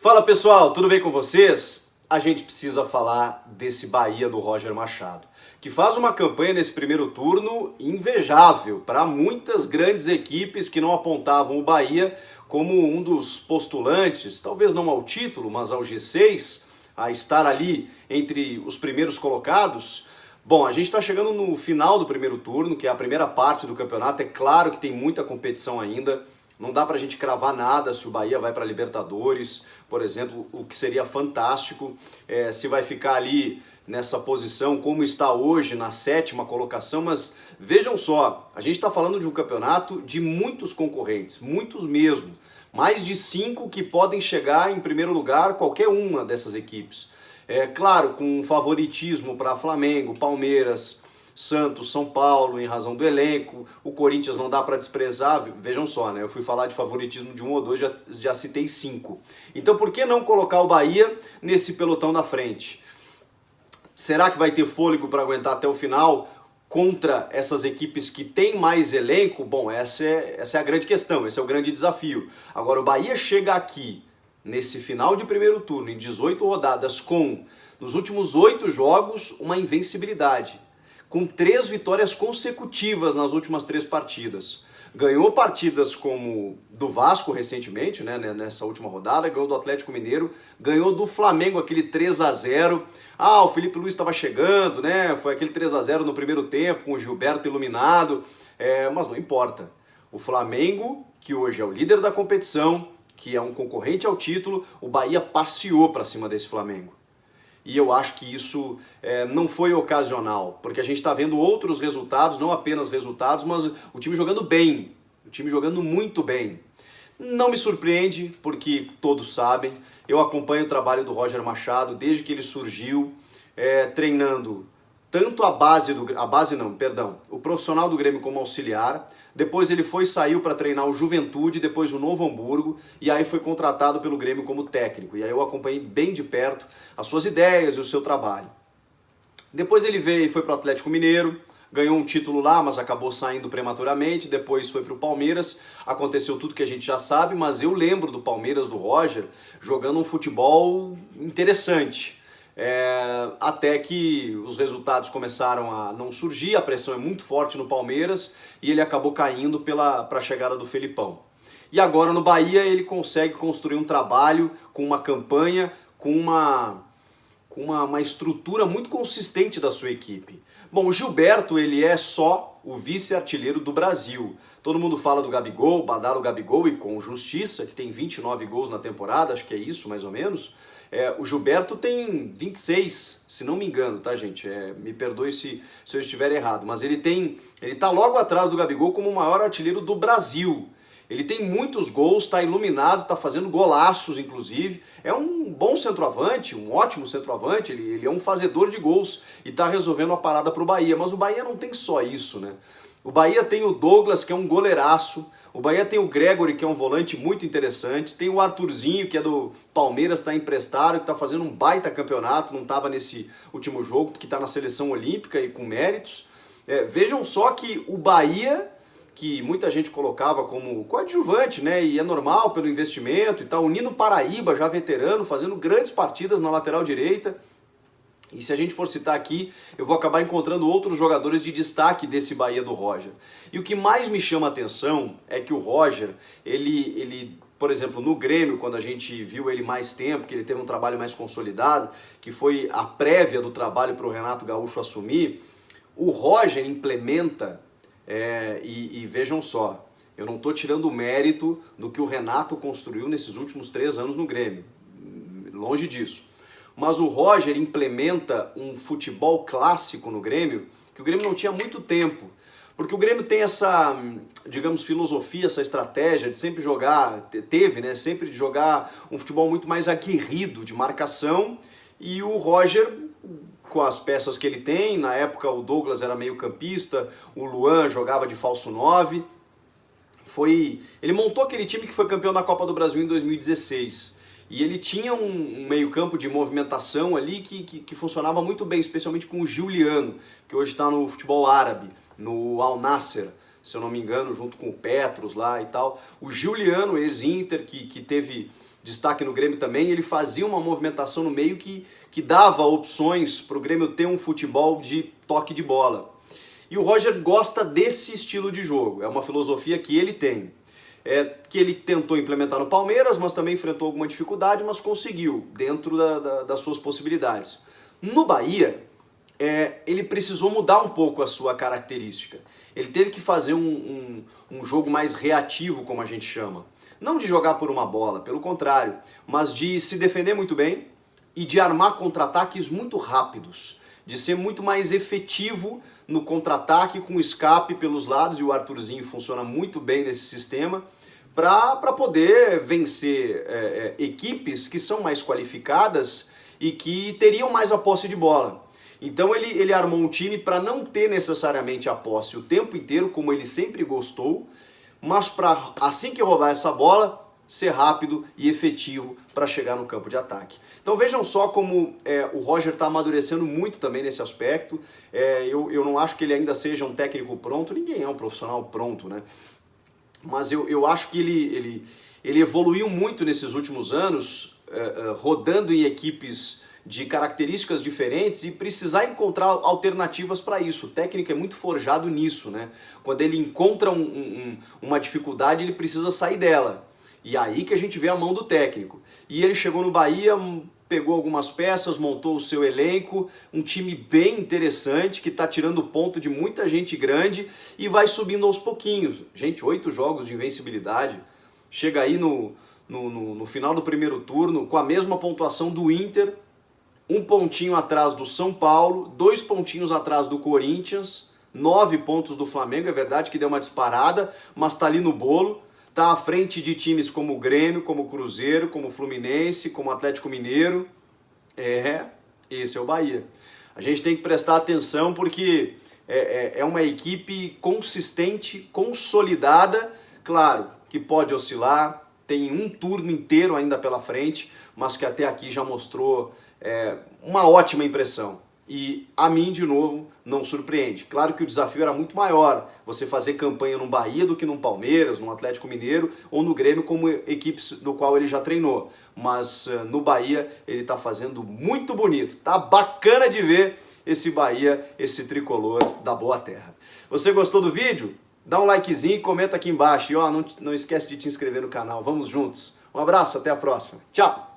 Fala pessoal, tudo bem com vocês? A gente precisa falar desse Bahia do Roger Machado, que faz uma campanha nesse primeiro turno invejável para muitas grandes equipes que não apontavam o Bahia como um dos postulantes, talvez não ao título, mas ao G6, a estar ali entre os primeiros colocados. Bom, a gente está chegando no final do primeiro turno, que é a primeira parte do campeonato. É claro que tem muita competição ainda. Não dá pra gente cravar nada se o Bahia vai para Libertadores, por exemplo, o que seria fantástico, se vai ficar ali nessa posição como está hoje, na sétima colocação, mas vejam só, a gente está falando de um campeonato de muitos concorrentes, muitos mesmo, mais de 5 que podem chegar em primeiro lugar, qualquer uma dessas equipes. É claro, com favoritismo para Flamengo, Palmeiras, Santos, São Paulo, em razão do elenco. O Corinthians não dá para desprezar, vejam só, né? Eu fui falar de favoritismo de um ou dois, já citei 5. Então por que não colocar o Bahia nesse pelotão na frente? Será que vai ter fôlego para aguentar até o final contra essas equipes que têm mais elenco? Bom, essa é a grande questão, esse é o grande desafio. Agora, o Bahia chega aqui, nesse final de primeiro turno, em 18 rodadas, com, nos últimos 8 jogos, uma invencibilidade, com 3 vitórias consecutivas nas últimas 3 partidas. Ganhou partidas como do Vasco recentemente, né, nessa última rodada, ganhou do Atlético Mineiro, ganhou do Flamengo aquele 3-0. Ah, o Felipe Luiz estava chegando, né? Foi aquele 3-0 no primeiro tempo, com o Gilberto iluminado, mas não importa. O Flamengo, que hoje é o líder da competição, que é um concorrente ao título, o Bahia passeou para cima desse Flamengo. E eu acho que isso não foi ocasional, porque a gente está vendo outros resultados, não apenas resultados, mas o time jogando bem, o time jogando muito bem. Não me surpreende, porque todos sabem, eu acompanho o trabalho do Roger Machado desde que ele surgiu, treinando tanto o profissional do Grêmio como auxiliar. Depois ele saiu para treinar o Juventude, depois o Novo Hamburgo, e aí foi contratado pelo Grêmio como técnico. E aí eu acompanhei bem de perto as suas ideias e o seu trabalho. Depois ele veio e foi para o Atlético Mineiro, ganhou um título lá, mas acabou saindo prematuramente. Depois foi para o Palmeiras, aconteceu tudo que a gente já sabe, mas eu lembro do Palmeiras, do Roger, jogando um futebol interessante. Até que os resultados começaram a não surgir, a pressão é muito forte no Palmeiras e ele acabou caindo para a chegada do Felipão. E agora no Bahia ele consegue construir um trabalho com uma campanha, com uma estrutura muito consistente da sua equipe. Bom, o Gilberto ele é só o vice-artilheiro do Brasil. Todo mundo fala do Gabigol, badala o Gabigol e com justiça, que tem 29 gols na temporada, acho que é isso mais ou menos. O Gilberto tem 26, se não me engano, tá gente? Me perdoe se eu estiver errado, mas ele tá logo atrás do Gabigol como o maior artilheiro do Brasil. Ele tem muitos gols, está iluminado, está fazendo golaços inclusive. É um bom centroavante, um ótimo centroavante, ele é um fazedor de gols e está resolvendo a parada para o Bahia. Mas o Bahia não tem só isso, né? O Bahia tem o Douglas, que é um goleiraço. O Bahia tem o Gregory, que é um volante muito interessante. Tem o Arthurzinho, que é do Palmeiras, está emprestado, que está fazendo um baita campeonato. Não estava nesse último jogo, porque está na seleção olímpica e com méritos. Vejam só que o Bahia, que muita gente colocava como coadjuvante, né? E é normal pelo investimento e tal. O Nino Paraíba, já veterano, fazendo grandes partidas na lateral direita. E se a gente for citar aqui, eu vou acabar encontrando outros jogadores de destaque desse Bahia do Roger. E o que mais me chama a atenção é que o Roger, ele, por exemplo, no Grêmio, quando a gente viu ele mais tempo, que ele teve um trabalho mais consolidado, que foi a prévia do trabalho para o Renato Gaúcho assumir, o Roger implementa, e vejam só, eu não estou tirando o mérito do que o Renato construiu nesses últimos 3 anos no Grêmio, longe disso. Mas o Roger implementa um futebol clássico no Grêmio, que o Grêmio não tinha há muito tempo. Porque o Grêmio tem essa, digamos, filosofia, essa estratégia de sempre jogar, sempre de jogar um futebol muito mais aguerrido, de marcação. E o Roger, com as peças que ele tem, na época o Douglas era meio campista, o Luan jogava de falso 9. Ele montou aquele time que foi campeão da Copa do Brasil em 2016. E ele tinha um meio-campo de movimentação ali que funcionava muito bem, especialmente com o Giuliano, que hoje está no futebol árabe, no Al Nassr, se eu não me engano, junto com o Petros lá e tal. O Giuliano, ex-Inter, que teve destaque no Grêmio também, ele fazia uma movimentação no meio que dava opções para o Grêmio ter um futebol de toque de bola. E o Roger gosta desse estilo de jogo, é uma filosofia que ele tem. Que ele tentou implementar no Palmeiras, mas também enfrentou alguma dificuldade, mas conseguiu, dentro das suas possibilidades. No Bahia, ele precisou mudar um pouco a sua característica. Ele teve que fazer um jogo mais reativo, como a gente chama. Não de jogar por uma bola, pelo contrário, mas de se defender muito bem e de armar contra-ataques muito rápidos, de ser muito mais efetivo no contra-ataque com escape pelos lados, e o Arthurzinho funciona muito bem nesse sistema, para poder vencer equipes que são mais qualificadas e que teriam mais a posse de bola. Então ele armou um time para não ter necessariamente a posse o tempo inteiro, como ele sempre gostou, mas para, assim que roubar essa bola, ser rápido e efetivo para chegar no campo de ataque. Então vejam só como o Roger está amadurecendo muito também nesse aspecto. Eu não acho que ele ainda seja um técnico pronto, ninguém é um profissional pronto, né? Mas eu acho que ele evoluiu muito nesses últimos anos, rodando em equipes de características diferentes e precisar encontrar alternativas para isso. O técnico é muito forjado nisso, né? Quando ele encontra uma dificuldade, ele precisa sair dela. E aí que a gente vê a mão do técnico. E ele chegou no Bahia, pegou algumas peças, montou o seu elenco, um time bem interessante, que está tirando ponto de muita gente grande e vai subindo aos pouquinhos. Gente, 8 jogos de invencibilidade, chega aí no final do primeiro turno, com a mesma pontuação do Inter, 1 pontinho atrás do São Paulo, 2 pontinhos atrás do Corinthians, 9 pontos do Flamengo, é verdade que deu uma disparada, mas está ali no bolo. Está à frente de times como o Grêmio, como o Cruzeiro, como o Fluminense, como o Atlético Mineiro. Esse é o Bahia. A gente tem que prestar atenção porque é uma equipe consistente, consolidada, claro, que pode oscilar, tem um turno inteiro ainda pela frente, mas que até aqui já mostrou uma ótima impressão. E a mim, de novo, não surpreende. Claro que o desafio era muito maior, você fazer campanha no Bahia do que no Palmeiras, no Atlético Mineiro ou no Grêmio, como equipes do qual ele já treinou. Mas no Bahia ele está fazendo muito bonito. Tá bacana de ver esse Bahia, esse tricolor da boa terra. Você gostou do vídeo? Dá um likezinho e comenta aqui embaixo. E não esquece de te inscrever no canal. Vamos juntos. Um abraço, até a próxima. Tchau!